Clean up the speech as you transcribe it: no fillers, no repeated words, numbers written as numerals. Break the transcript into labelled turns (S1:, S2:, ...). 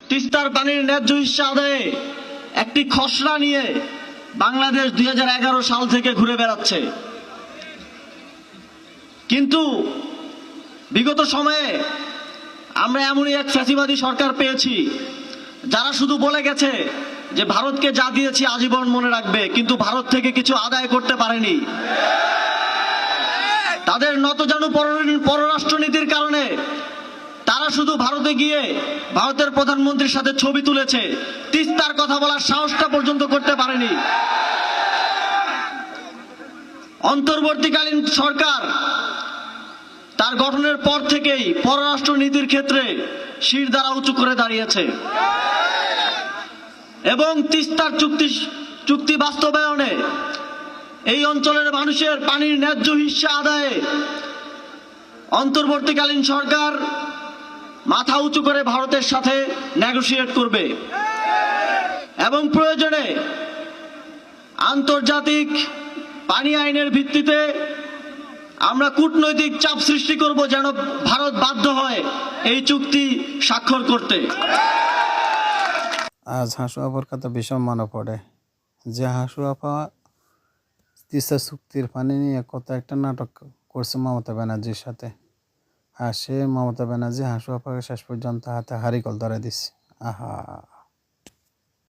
S1: তিস্তার পানির ন্যায্য হিস্সা আদায়ে একটি খসড়া নিয়ে বাংলাদেশ 2011 সাল থেকে ঘুরে বেড়াচ্ছে। কিন্তু বিগত সময়ে আমরা এমনই এক ফ্যাসিবাদী সরকার পেয়েছি যারা শুধু বলে গেছে যে ভারতকে যা দিয়েছি আজীবন মনে রাখবে, কিন্তু ভারত থেকে কিছু আদায় করতে পারেনি। তাদের নতজানু পররাষ্ট্রনীতির কারণে তারা শুধু ভারতে গিয়ে ভারতের প্রধানমন্ত্রীর সাথে ছবি তুলেছে, তিস্তার কথা বলার সাহসটা পর্যন্ত করতে পারেনি। অন্তর্বর্তীকালীন সরকার তার গঠনের পর থেকেই পররাষ্ট্র নীতির ক্ষেত্রে শিরদাঁড়া উঁচু করে দাঁড়িয়েছে এবং তিস্তার চুক্তি বাস্তবায়নে এই অঞ্চলের মানুষের পানির ন্যায্য হিস্সা আদায়ে অন্তর্বর্তীকালীন সরকার মাথা উঁচু করে ভারতের সাথে নেগোশিয়েট করবে এবং প্রয়োজনে আন্তর্জাতিক পানি আইনের ভিত্তিতে আমরা কূটনৈতিক চাপ সৃষ্টি করব যেন ভারত বাধ্য হয় এই চুক্তি স্বাক্ষর করতে।
S2: আজ হাসু আপার কথা ভীষণ মনে পড়ে যে হাসু আপা তিস্তা চুক্তির পানি নিয়ে কত একটা নাটক করছে মমতা ব্যানার্জির সাথে। আর সে মমতা ব্যানার্জি হাসু আপাকে শেষ পর্যন্ত হাতে হারিকল ধরে দিচ্ছে। আহা।